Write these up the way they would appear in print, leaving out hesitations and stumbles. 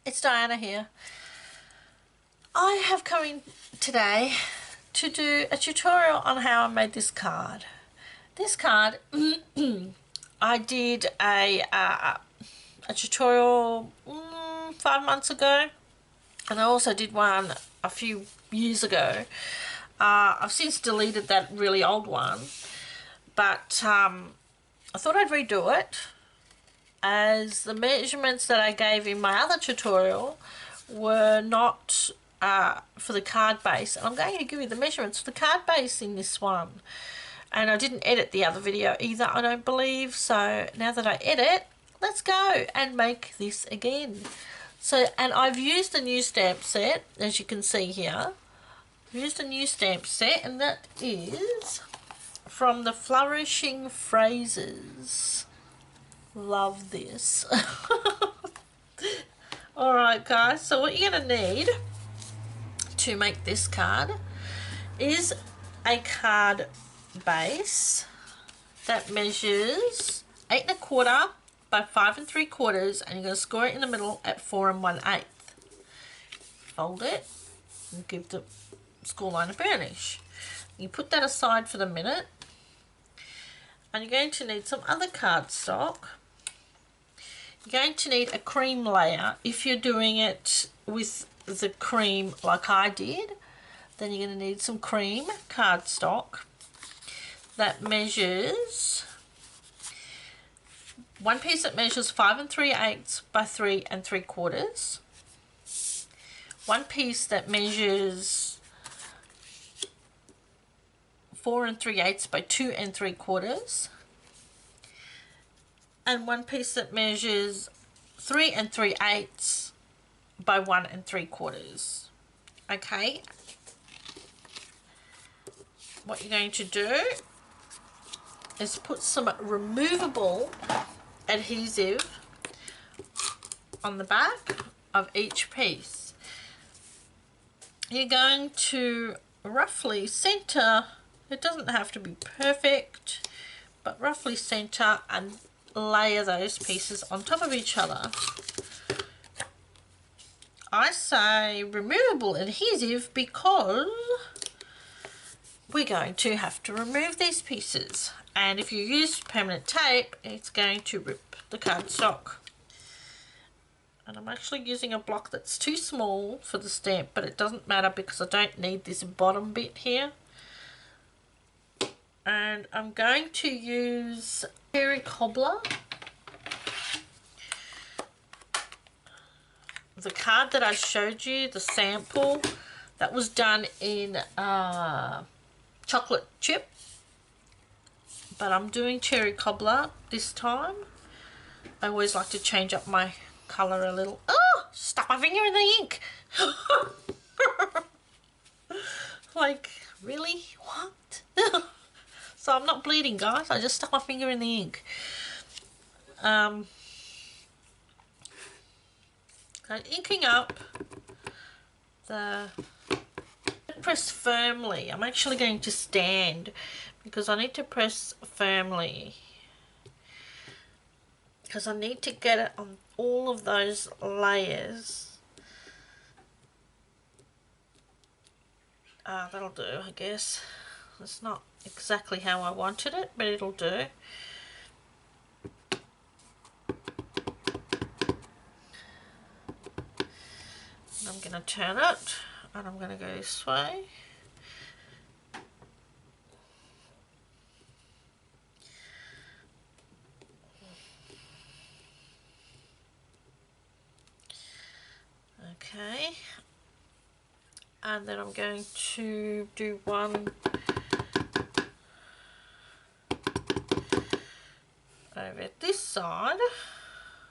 it's Diana here. I have come in today to do a tutorial on how I made this card. This card, I did a tutorial 5 months ago, and I also did one a few years ago. I've since deleted that really old one, but I thought I'd redo it, as the measurements that I gave in my other tutorial were not for the card base. I'm going to give you the measurements for the card base in this one, and I didn't edit the other video either, I don't believe. So now that I edit, let's go and make this again. So, and I've used a new stamp set, as you can see here. I've used a new stamp set, and that is from the Flourishing Phrases. Love this. Alright guys, so what you're going to need to make this card is a card base that measures 8 1/4 by 5 3/4, and you're going to score it in the middle at 4 1/8. Fold it and give the score line a burnish. You put that aside for the minute, and you're going to need some other cardstock. You're going to need a cream layer. If you're doing it with the cream like I did, then you're going to need some cream cardstock that measures, one piece that measures 5 3/8 by 3 3/4, one piece that measures 4 3/8 by 2 3/4, and one piece that measures 3 3/8 by 1 3/4. Okay, what you're going to do is put some removable adhesive on the back of each piece. You're going to roughly center, it doesn't have to be perfect, but roughly center and layer those pieces on top of each other. I say removable adhesive because we're going to have to remove these pieces, and if you use permanent tape, it's going to rip the cardstock. And I'm actually using a block that's too small for the stamp, but it doesn't matter because I don't need this bottom bit here. And I'm going to use Cherry Cobbler. The card that I showed you, the sample, that was done in chocolate chip, but I'm doing Cherry Cobbler this time. I always like to change up my colour a little. Oh, stuck my finger in the ink. Like, really? What? So I'm not bleeding, guys. I just stuck my finger in the ink. I'm inking up the, press firmly. I'm actually going to stand because I need to press firmly, because I need to get it on all of those layers. That'll do, I guess. It's not exactly how I wanted it, but it'll do. And I'm going to turn it, and I'm going to go this way. Okay, and then I'm going to do one over this side,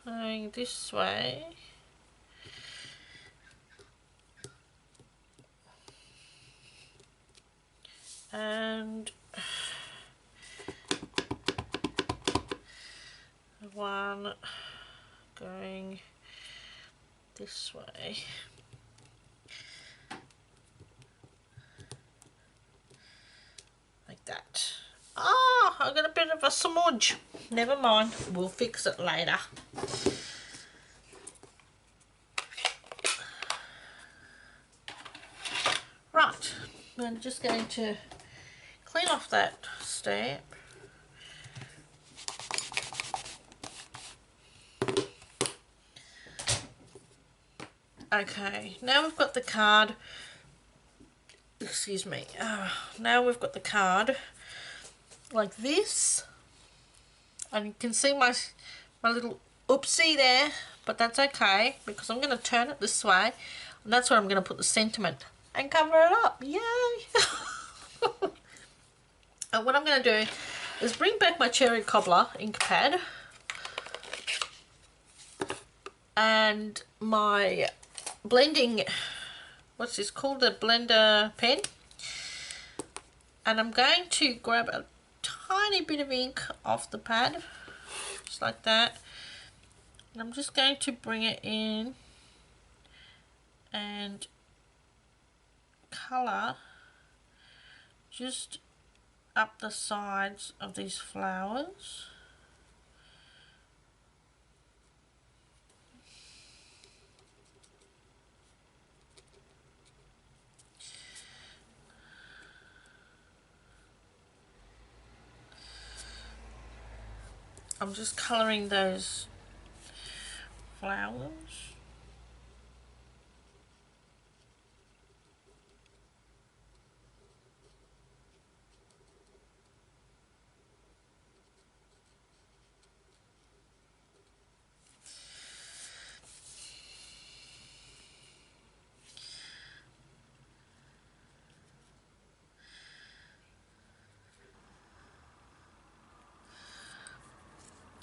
going this way, and one going this way. Like that. Ah, I got a bit of a smudge. Never mind, we'll fix it later. I'm just going to clean off that stamp. Okay, now we've got the card. Excuse me. Now we've got the card like this, and you can see my little oopsie there, but that's okay because I'm going to turn it this way, and that's where I'm going to put the sentiment and cover it up. Yay! And what I'm going to do is bring back my Cherry Cobbler ink pad and my blending, what's this called, the blender pen, and I'm going to grab a tiny bit of ink off the pad, just like that, and I'm just going to bring it in and colour just up the sides of these flowers. I'm just colouring those flowers.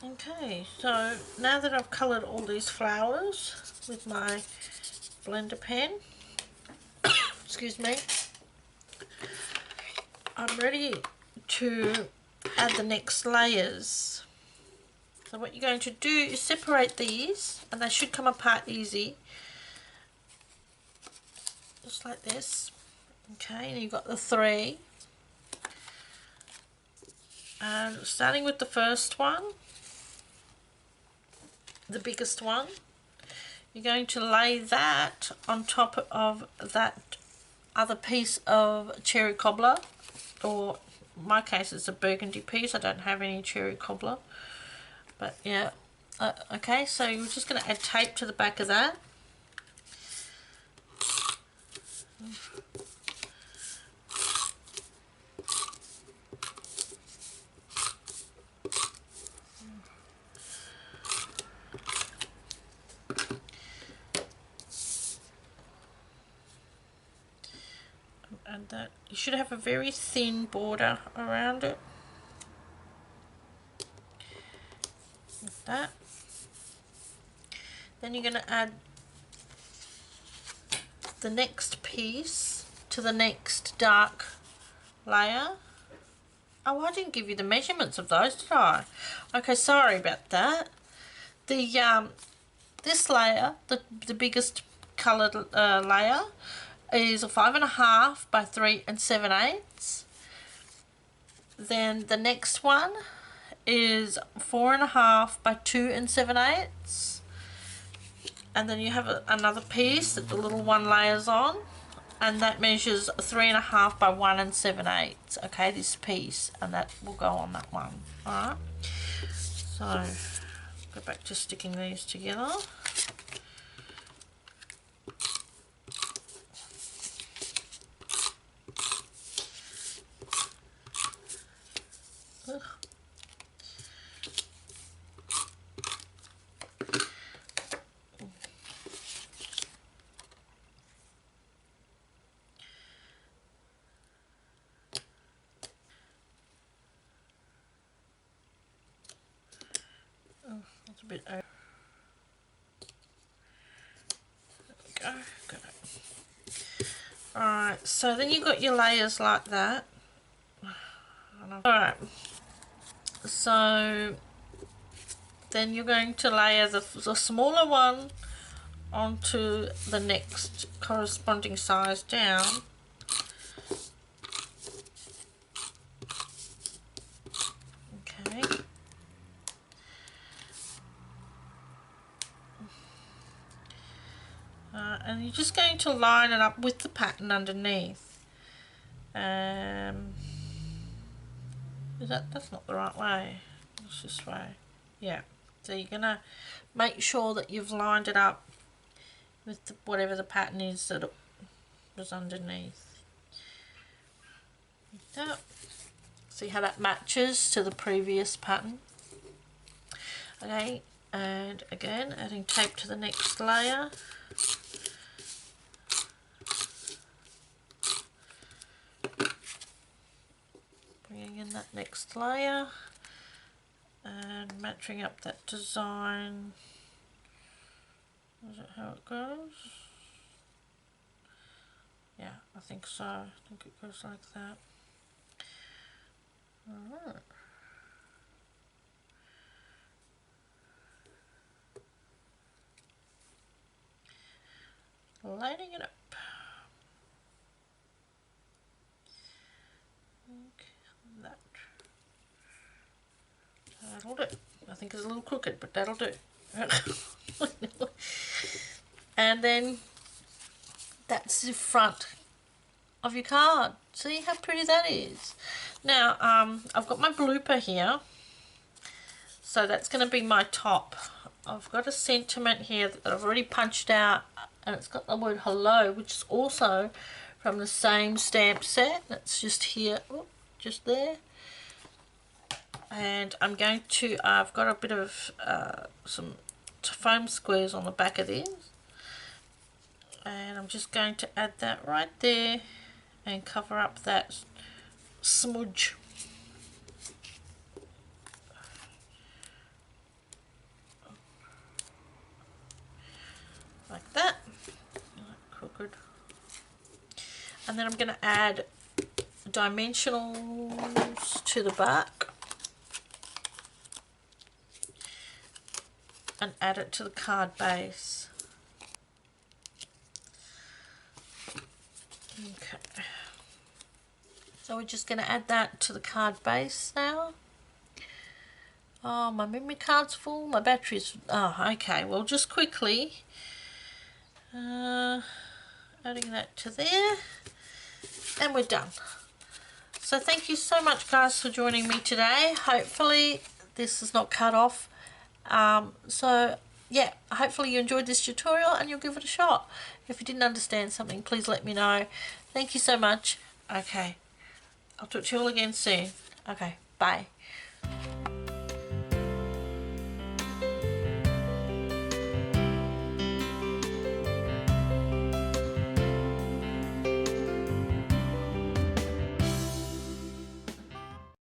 Okay, so now that I've coloured all these flowers with my blender pen, excuse me, I'm ready to add the next layers. So what you're going to do is separate these, and they should come apart easy, just like this. Okay, and you've got the three, and starting with the first one, the biggest one, you're going to lay that on top of that other piece of Cherry Cobbler, or in my case it's a burgundy piece. I don't have any Cherry Cobbler, but yeah. Okay, so you're just going to add tape to the back of that. And that you should have a very thin border around it, like that. Then you're going to add the next piece to the next dark layer. Oh, I didn't give you the measurements of those, did I? Okay, sorry about that. The this layer, the biggest coloured layer, is a 5.5 by 3 7/8. Then the next one is 4.5 by 2 7/8. And then you have another piece that the little one layers on, and that measures 3.5 by 1 7/8. Okay, this piece, and that will go on that one. Alright, so go back to sticking these together. Ugh. That's a bit over. There we go. Got it. Alright, so then you've got your layers like that. Alright, so then you're going to layer the smaller one onto the next corresponding size down. Okay. And you're just going to line it up with the pattern underneath. That's not the right way. It's this way. Yeah. So you're gonna make sure that you've lined it up with whatever the pattern is that it was underneath. Like that. See how that matches to the previous pattern. Okay, and again adding tape to the next layer. Bringing in that next layer and matching up that design. Is that how it goes? Yeah, I think so. I think it goes like that. Alright. Lighting it up. That. That'll do. I think it's a little crooked, but that'll do. And then that's the front of your card. See how pretty that is. Now I've got my blooper here, so that's going to be my top. I've got a sentiment here that I've already punched out, and it's got the word hello, which is also from the same stamp set. That's just here, just there. And I'm going to, I've got a bit of some foam squares on the back of this, and I'm just going to add that right there and cover up that smudge. Like that. Crooked. And then I'm going to add dimensionals to the back and add it to the card base. Okay. So we're just going to add that to the card base now. Oh, my memory card's full, my battery's... Oh, okay. Well, just quickly adding that to there, and we're done. So thank you so much, guys, for joining me today. Hopefully this is not cut off. So yeah, hopefully you enjoyed this tutorial and you'll give it a shot. If you didn't understand something, please let me know. Thank you so much. Okay, I'll talk to you all again soon. Okay, bye.